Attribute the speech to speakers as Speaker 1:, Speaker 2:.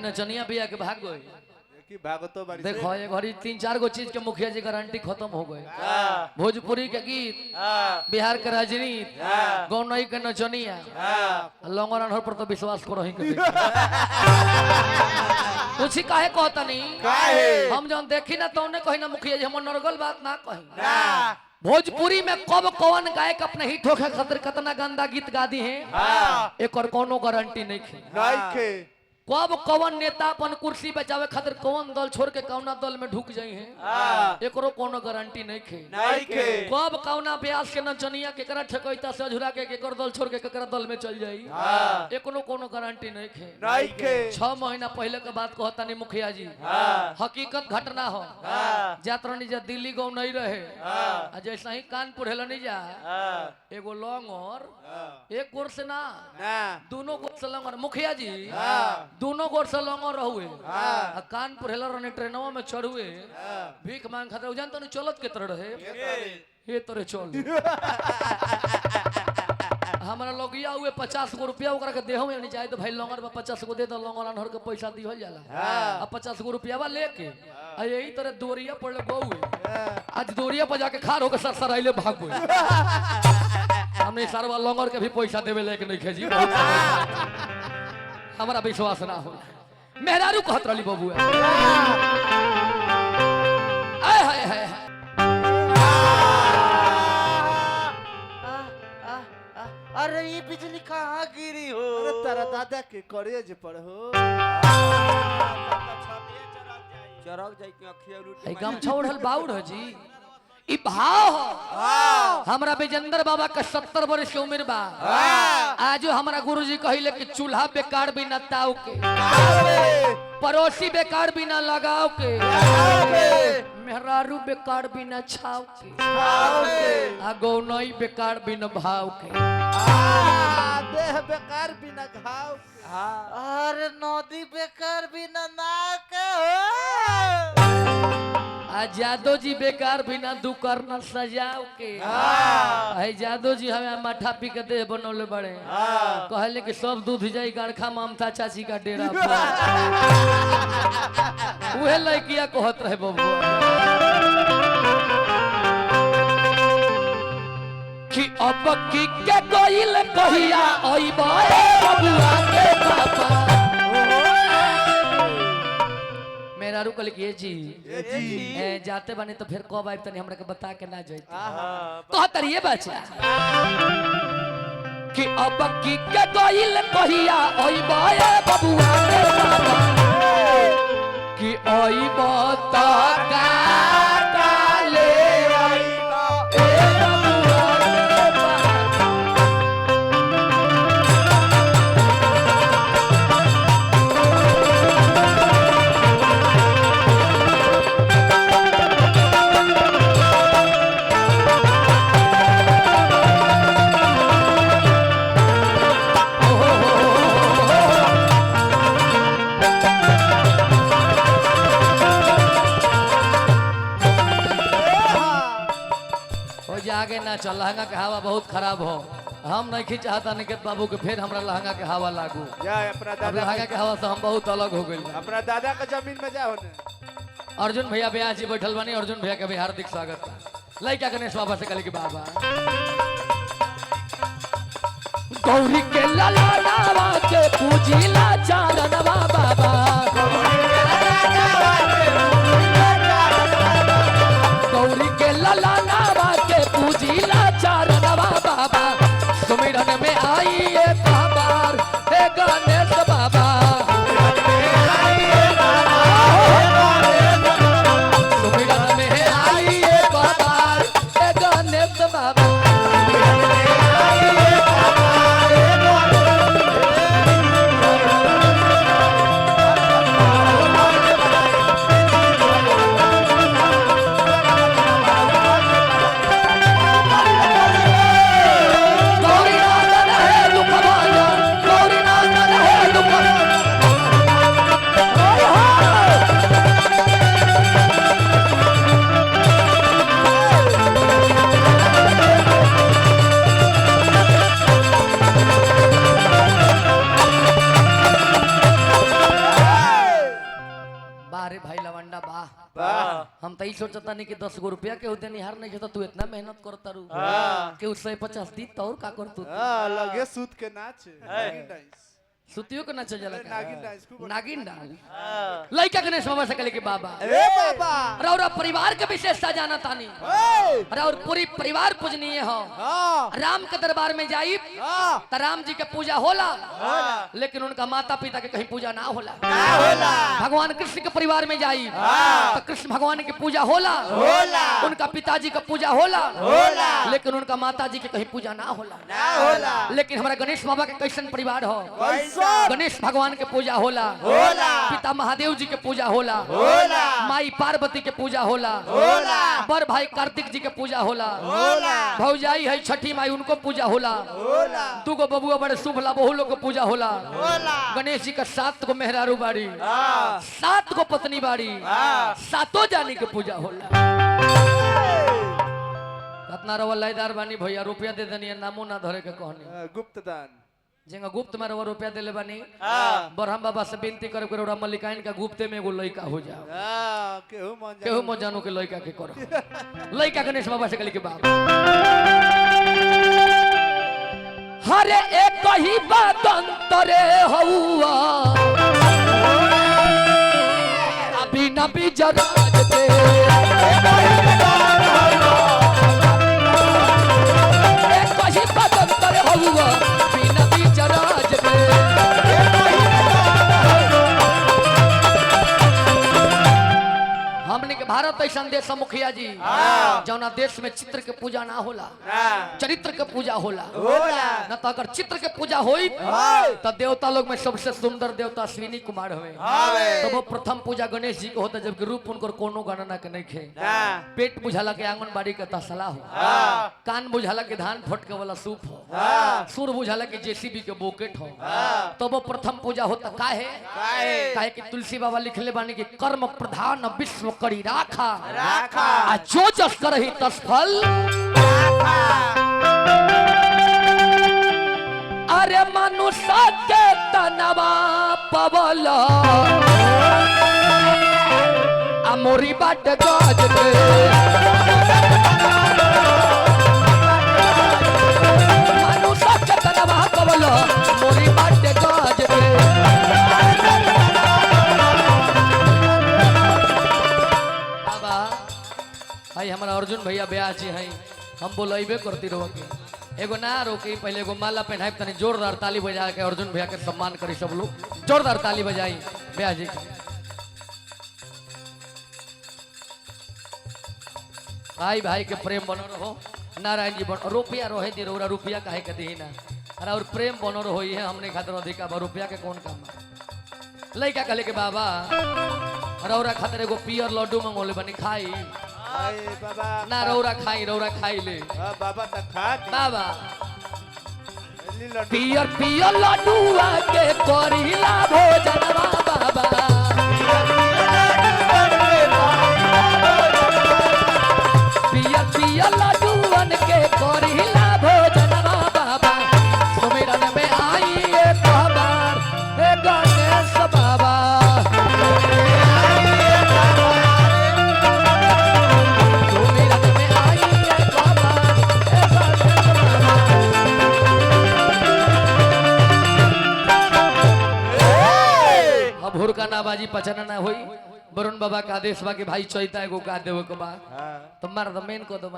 Speaker 1: नचनिया भैया के भाग गए
Speaker 2: कि भागतो बारी
Speaker 1: देखो ये घड़ी 3-4 गो चीज के मुखिया जी गारंटी खत्म हो गए। भोजपुरी के गीत, बिहार के राजनीति, गौनई के नचनिया, लंगड़ अनहर पर तो विश्वास करो ही कुछ काहे कहता नहीं। हम जब देखी ना तो कही ना मुखिया जी हम नरगल बात ना कही। भोजपुरी में कब कौन गायक अपने हिट होके खातिर कितना गंदा गीत गा दी है एक और कोनो गारंटी नहीं खे। कब कौन नेता अपन कुर्सी बचावे खातिर कौन दल छोड़ के कौना दल में ढुक जाई है एकरो कोनो गारंटी नहीं खे। कब कौना ब्यास के नचनिया केकरा ठकैता से अझुरा के केकर दल छोड़ के केकरा दल में चल जाई एकरो कोनो गारंटी नहीं खे। 6 महीना पहले के बात कहता नहीं मुखिया जी, हकीकत घटना हो जातरनी जा दिल्ली गाँव नहीं रहे जैसा ही कानपुर हेला नहीं जा एगो लौंगर एक गोर से ना दोनों गोर से लौंगर मुखिया जी दोनों गोर से लौंगर रहुए कानपुर हेला रहने ट्रेनवा में चढ़ुए भीख मांग खातिर जान तो नहीं चलत के तरह रहे ये तरह चल हमारा लोगिया हुए 50 गो रुपया ओकरा के देहो नहीं चाहे तो भाई लौंगर में 50 गो दे दो लौंगर अनहर के पैसा दिहल जाला अब 50 गो रुपया लेके यही तरह दोरिया पड़ले गौए आज दोरिया पर जाके खार होकर सरसराइले भाग गए हमने सरवा लौंगर के भी पैसा देवे लेके नहीं खेजी हमारा विश्वास ना हो मेहरारू कहत रही बबुआ आय हाय हाय
Speaker 3: अरे ये बिजली कहाँ गिरी हो?
Speaker 2: अरे तारा दादा के कॉलेज पर हो
Speaker 3: चरक जाई के अखिया लूट
Speaker 1: ए गम छोड़ल बाउर हो जी ई भाव हमरा बेजेंद्र बाबा का 70 वर्ष की उम्र बा आज हमरा गुरुजी कहिले कि चूल्हा बेकार बिना ताव के पड़ोसी बेकार बिना लगाव के मेहरारू बेकार बिना छाव के आ गौनई बेकार बिना भाव के
Speaker 2: देह बेकार बिना घाव
Speaker 3: अरे नदी बेकार बिना नाक हो
Speaker 1: जादो जी बेकार बिना दुकर न सजाव के जादो जी हमें मठा पी के दे बनौले बड़े कहले कि सब दूध जाई गड़खा ममता चाची का डेरा उहे लड़किया कहत रहे बबुआ कि अब की के कोइल कहिया ओइबा बबुआ के पापा मेहरारू कहले कि जी जाते बने तो फिर कब आइब तनी हमरा के बता के ना जाई कहत रहिए बच्चा कि अब की के गइल कहिया ओइबा बबुआ के पापा कि ओइबा त काले ओइबा आगे ना चल लहंगा के हवा बहुत खराब हो हम नहीं चाहता निकेत बाबू के फिर हमरा लहंगा के हवा लागू
Speaker 2: अपना दादा
Speaker 1: लहंगा के हवा से हम बहुत अलग हो गए
Speaker 2: अपना दादा का जमीन में जाओ
Speaker 1: अर्जुन भैया ब्याह जी बैठल बानी अर्जुन भैया के भी हार्दिक स्वागत लइका गणेश बाबा से कल की बाबा गौरी के ललनावा के पूजिला चारणवा बाबा गौरी के ललनावा के पूजिला चारणवा बाबा सुमिरन में आई ये बाबार हे गणेश बाबा सुमिरन में आई ये बाबार हे गणेश बाबा वाह रे भाई लवंडा वाह
Speaker 2: वाह
Speaker 1: हम तो ही सोचता नहीं कि 10 गो रुपया के होते निहार नहीं तो तू इतना मेहनत करता रू
Speaker 2: हाँ।
Speaker 1: कि उससे 50 दी तो और का कर तू
Speaker 2: लगे सूत के नाच नागिन डांस
Speaker 1: सुतियो को नच जला
Speaker 2: नागिन डांस खूब
Speaker 1: नागिन डांस लइका गणेश बाबा से कहले कि बाबा
Speaker 2: ए बाबा
Speaker 1: रौरा परिवार के विशेषता जाना तानी
Speaker 2: ए
Speaker 1: और पूरी परिवार पूजनीय हो
Speaker 2: हां
Speaker 1: राम के दरबार में जाई
Speaker 2: हां
Speaker 1: तो राम जी के पूजा होला लेकिन उनका माता पिता के कहीं पूजा ना होला
Speaker 2: ना होला
Speaker 1: भगवान कृष्ण के परिवार में जाई तो कृष्ण भगवान की पूजा होला उनका पिताजी का पूजा होला लेकिन उनका माता जी के कहीं पूजा ना होला
Speaker 2: ना होला
Speaker 1: लेकिन हमारा गणेश बाबा के कैसन परिवार हो
Speaker 2: कैसा
Speaker 1: गणेश भगवान के पूजा होला पिता महादेव जी के पूजा होला माई पार्वती के पूजा होला बड़ भाई कार्तिक जी के पूजा होला भौजाई है छठी माई उनको पूजा होला दूगो बबुआ बड़े शुभ ला बहु लोग को पूजा होला गणेश जी का 7 गो मेहरारू बाड़ी 7 गो पत्नी बाड़ी 7 जानी के पूजा होला कितना रवल्लादार बानी भैया रुपया दे देनी नामो ना धरे के कहनी
Speaker 2: गुप्त दान
Speaker 1: जेंगा गुप्त में रवा रुपया देले बानी बरहम बाबा से विनती करे करे मल्लिकाइन का गुप्ते में एगो लइका हो जाओ केहू मत जानो के लइका के करो लइका गणेश बाबा से कहले के बाप हरे एक ही बात अंतरे हौआ अभी न भी जराज दे एक ही बात अंतरे हौआ हमने के भारत ऐसा देश मुखिया जी जौना देश में चित्र के पूजा ना होला चरित्र के पूजा होला न तो अगर चित्र के पूजा होई तो देवता लोग में सबसे सुंदर देवता अश्विनी कुमार हुए तो वो प्रथम पूजा गणेश जी को होता जबकि रूप उनकर कोनो गणना के नहीं खे पेट बुझाला के आंगनबाड़ी के तसला हो कान बुझाला के धान फटके वाला सूप हो सुर बुझाला के जेसीबी के बोकेट हो तो वो प्रथम पूजा होता काहे कि तुलसी बाबा लिखले बानी कि कर्म प्रधान विश्व करी राखा आ जो जस करही तस फल अरे मनुष्य के तनवा पवल अमोरी बाट गाज दे मनुष्य के तनवा पवल मोरी बाट गाज दे भाई हमारा अर्जुन भैया ब्याह जी हैं हम बोलेबे करती रहो के एगो ना रोकी पहले एगो माला पहनाए तनी जोरदार ताली बजा के अर्जुन भैया के सम्मान करी सब लोग जोरदार ताली बजाई ब्याह जी के भाई भाई के प्रेम बनो रहो नारायण जी बनो रुपया रहे दी रौरा रुपया काहे के दी ना अरे और प्रेम बनो रहो ये हमने खातिर अधिका बा रुपया के कौन काम लइका कहले के बाबा रौरा खातिर एगो पियर लड्डू मंगोले बनी खाई
Speaker 2: बाबा
Speaker 1: ना रौरा खाई ले
Speaker 2: बाबा त खा
Speaker 1: बाबा पियर पियर लड्डू के करीला भोजनवा बाबा पियर पियर लड्डू के करीला भोजनवा बाबा सुमिरन में आई एक बार हे गणेश बाबा भोरका नाबाजी पचना ना होई वरुण बाबा का आदेश बा के भाई चैता एगो गा देवे के बा तो मार द मेन को दो